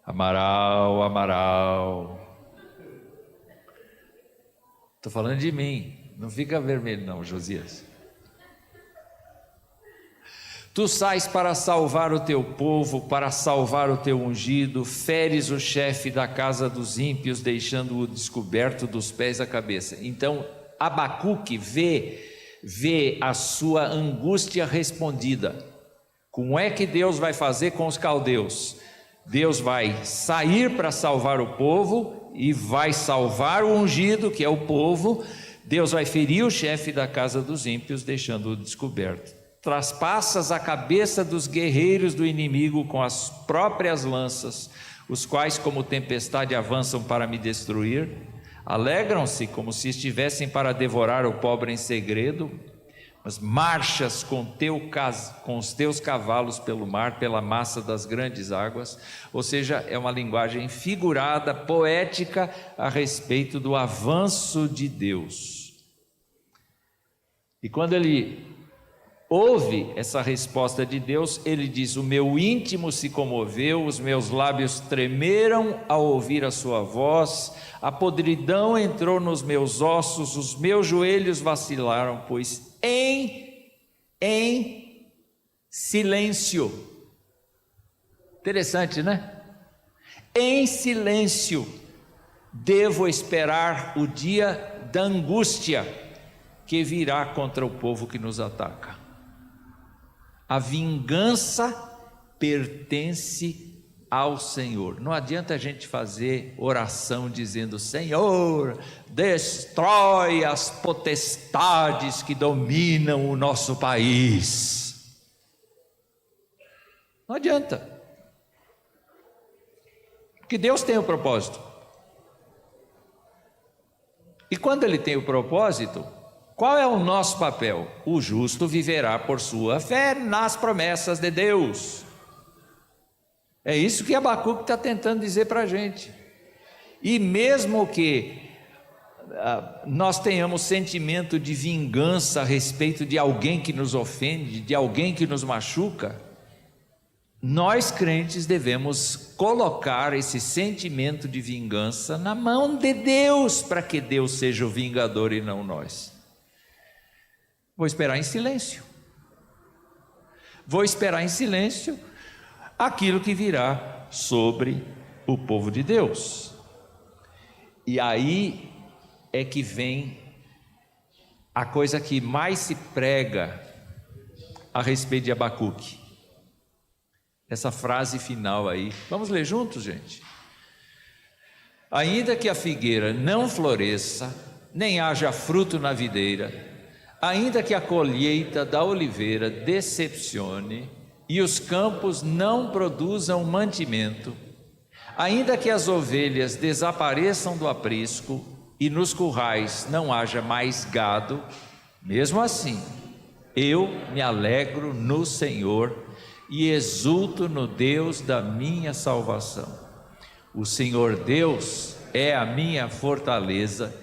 Amaral, Amaral. Estou falando de mim. Não fica vermelho não, Josias. Tu sais para salvar o teu povo, para salvar o teu ungido, feres o chefe da casa dos ímpios, deixando-o descoberto dos pés à cabeça. Então, Abacuque vê a sua angústia respondida. Como é que Deus vai fazer com os caldeus? Deus vai sair para salvar o povo e vai salvar o ungido, que é o povo. Deus vai ferir o chefe da casa dos ímpios, deixando-o descoberto. Traspassas a cabeça dos guerreiros do inimigo com as próprias lanças, os quais como tempestade avançam para me destruir. Alegram-se como se estivessem para devorar o pobre em segredo, mas marchas com os teus cavalos pelo mar, pela massa das grandes águas. Ou seja, é uma linguagem figurada, poética, a respeito do avanço de Deus. E quando ele ouve essa resposta de Deus, ele diz: o meu íntimo se comoveu, os meus lábios tremeram ao ouvir a sua voz, a podridão entrou nos meus ossos, os meus joelhos vacilaram, pois em silêncio. Interessante, né? Em silêncio devo esperar o dia da angústia que virá contra o povo que nos ataca. A vingança pertence ao Senhor. Não adianta a gente fazer oração dizendo: Senhor, destrói as potestades que dominam o nosso país. Não adianta. Porque Deus tem o propósito. E quando Ele tem o propósito, qual é o nosso papel? O justo viverá por sua fé nas promessas de Deus. É isso que Abacuque está tentando dizer para a gente. E mesmo que nós tenhamos sentimento de vingança a respeito de alguém que nos ofende, de alguém que nos machuca, nós crentes devemos colocar esse sentimento de vingança na mão de Deus, para que Deus seja o vingador e não nós. Vou esperar em silêncio. Vou esperar em silêncio aquilo que virá sobre o povo de Deus. E aí é que vem a coisa que mais se prega a respeito de Abacuque. Essa frase final aí. Vamos ler juntos, gente? Ainda que a figueira não floresça, nem haja fruto na videira, ainda que a colheita da oliveira decepcione, e os campos não produzam mantimento, ainda que as ovelhas desapareçam do aprisco, e nos currais não haja mais gado, mesmo assim, eu me alegro no Senhor, e exulto no Deus da minha salvação. O Senhor Deus é a minha fortaleza,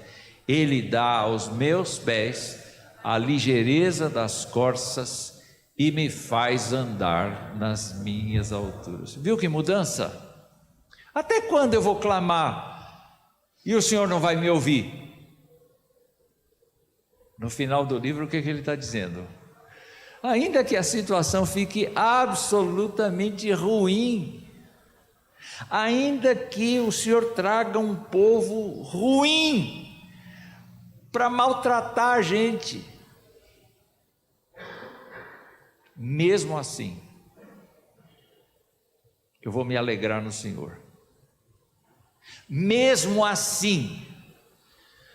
Ele dá aos meus pés a ligeireza das corças e me faz andar nas minhas alturas. Viu que mudança? Até quando eu vou clamar e o Senhor não vai me ouvir? No final do livro, o que ele está dizendo? Ainda que a situação fique absolutamente ruim, ainda que o Senhor traga um povo ruim para maltratar a gente, mesmo assim, eu vou me alegrar no Senhor. Mesmo assim,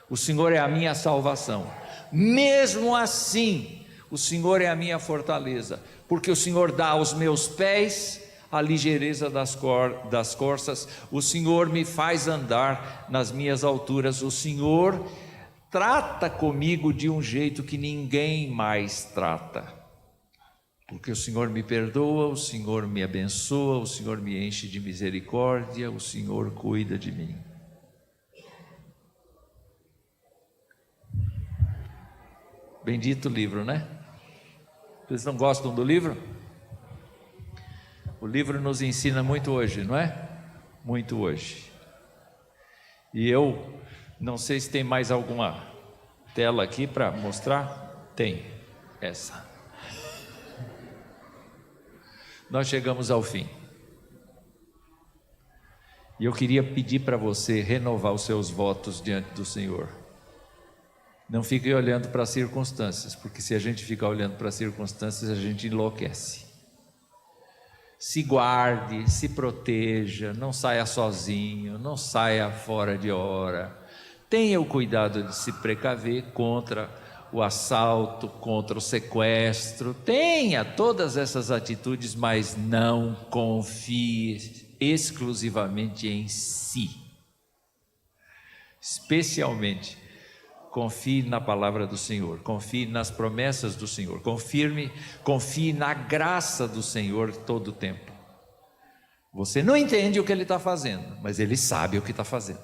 o Senhor é a minha salvação. Mesmo assim, o Senhor é a minha fortaleza, porque o Senhor dá aos meus pés a ligeireza das corças, o Senhor me faz andar nas minhas alturas, o Senhor trata comigo de um jeito que ninguém mais trata, porque o Senhor me perdoa, o Senhor me abençoa, o Senhor me enche de misericórdia, o Senhor cuida de mim. Bendito livro, né? Vocês não gostam do livro? O livro nos ensina muito hoje, não é? Muito hoje. E eu não sei se tem mais alguma tela aqui para mostrar. Tem, essa. Nós chegamos ao fim. E eu queria pedir para você renovar os seus votos diante do Senhor. Não fique olhando para as circunstâncias, porque se a gente ficar olhando para as circunstâncias, a gente enlouquece. Se guarde, se proteja, não saia sozinho, não saia fora de hora. Tenha o cuidado de se precaver contra o assalto, contra o sequestro. Tenha todas essas atitudes, mas não confie exclusivamente em si. Especialmente, confie na palavra do Senhor, confie nas promessas do Senhor, confie na graça do Senhor todo o tempo. Você não entende o que Ele está fazendo, mas Ele sabe o que está fazendo.